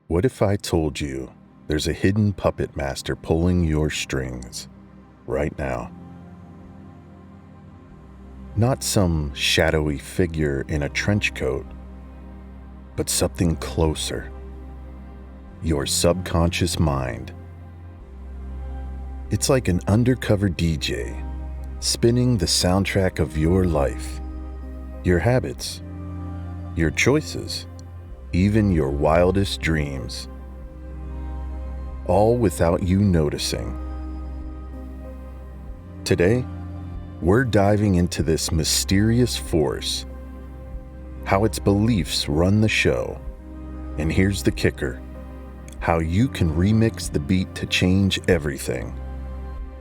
What if I told you there's a hidden puppet master pulling your strings right now? Not some shadowy figure in a trench coat, but something closer. Your subconscious mind. It's like an undercover DJ spinning the soundtrack of your life, your habits, your choices, even your wildest dreams, all without you noticing. Today, we're diving into this mysterious force, how its beliefs run the show, and here's the kicker, how you can remix the beat to change everything.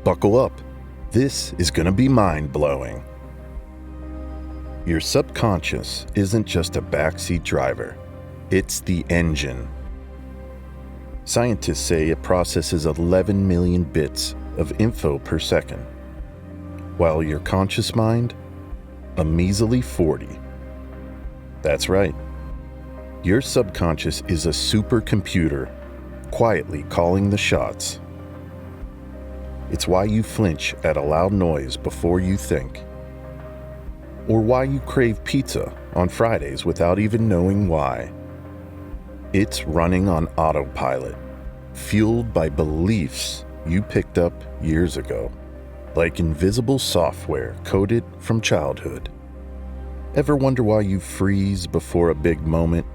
Buckle up, this is gonna be mind-blowing. Your subconscious isn't just a backseat driver. It's the engine. Scientists say it processes 11 million bits of info per second, while your conscious mind, a measly 40. That's right. Your subconscious is a supercomputer, quietly calling the shots. It's why you flinch at a loud noise before you think, or why you crave pizza on Fridays without even knowing why. It's running on autopilot, fueled by beliefs you picked up years ago, like invisible software coded from childhood. Ever wonder why you freeze before a big moment?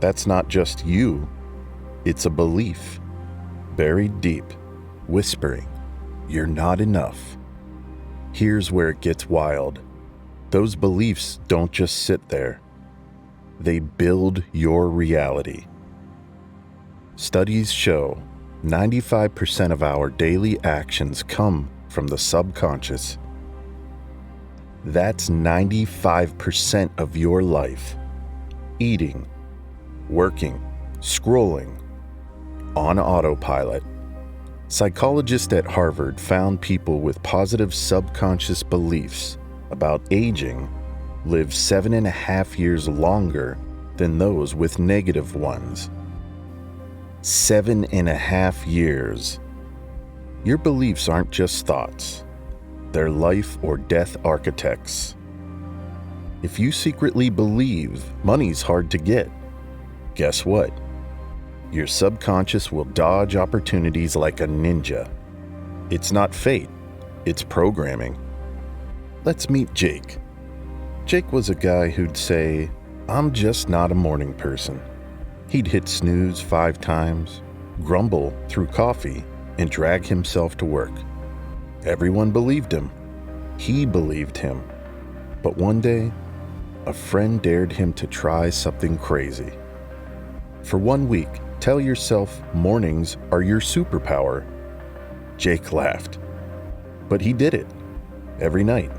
That's not just you, it's a belief, buried deep, whispering, "You're not enough." Here's where it gets wild. Those beliefs don't just sit there. They build your reality. Studies show 95% of our daily actions come from the subconscious. That's 95% of your life. Eating, working, scrolling, on autopilot. Psychologists at Harvard found people with positive subconscious beliefs about aging live 7.5 years longer than those with negative ones. 7.5 years. Your beliefs aren't just thoughts. They're life or death architects. If you secretly believe money's hard to get, guess what? Your subconscious will dodge opportunities like a ninja. It's not fate, it's programming. Let's meet Jake. Jake was a guy who'd say, "I'm just not a morning person." He'd hit snooze 5 times, grumble through coffee, and drag himself to work. Everyone believed him. He believed him. But one day, a friend dared him to try something crazy. For 1 week, tell yourself mornings are your superpower. Jake laughed. But he did it. Every night,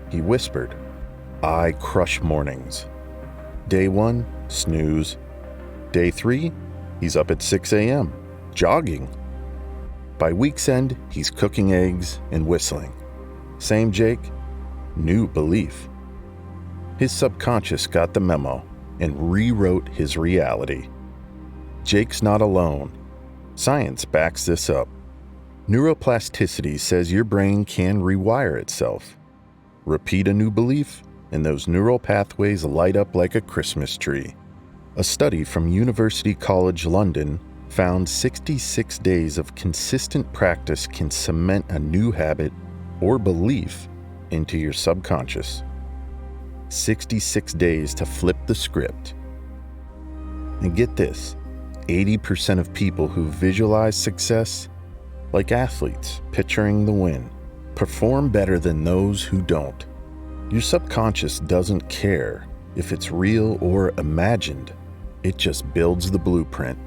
he whispered, "I crush mornings." Day 1, snooze. Day 3, he's up at 6 a.m., jogging. By week's end, he's cooking eggs and whistling. Same Jake, new belief. His subconscious got the memo and rewrote his reality. Jake's not alone. Science backs this up. Neuroplasticity says your brain can rewire itself. Repeat a new belief, and those neural pathways light up like a Christmas tree. A study from University College London found 66 days of consistent practice can cement a new habit or belief into your subconscious. 66 days to flip the script. And get this, 80% of people who visualize success, like athletes picturing the win, perform better than those who don't. Your subconscious doesn't care if it's real or imagined. It just builds the blueprint.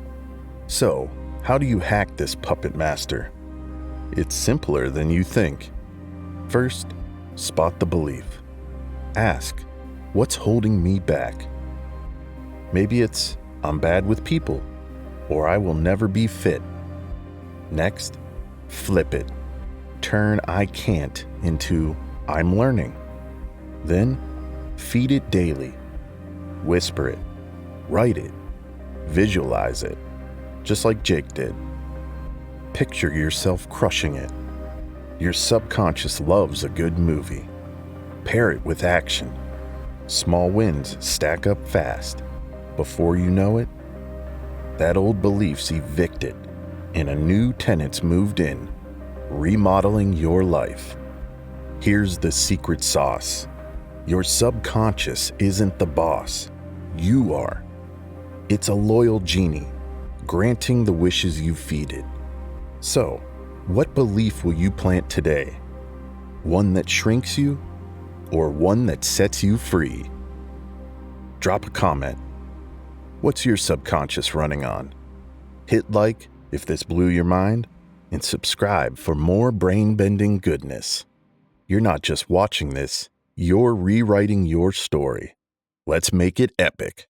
So, how do you hack this puppet master? It's simpler than you think. First, spot the belief. Ask, what's holding me back? Maybe it's, I'm bad with people, or I will never be fit. Next, flip it. Turn I can't into I'm learning. Then, feed it daily. Whisper it. Write it. Visualize it, just like Jake did. Picture yourself crushing it. Your subconscious loves a good movie. Pair it with action. Small wins stack up fast. Before you know it, that old belief's evicted and a new tenant's moved in, remodeling your life. Here's the secret sauce. Your subconscious isn't the boss. You are. It's a loyal genie, granting the wishes you feed it. So, what belief will you plant today? One that shrinks you, or one that sets you free? Drop a comment. What's your subconscious running on? Hit like if this blew your mind, and subscribe for more brain-bending goodness. You're not just watching this, you're rewriting your story. Let's make it epic.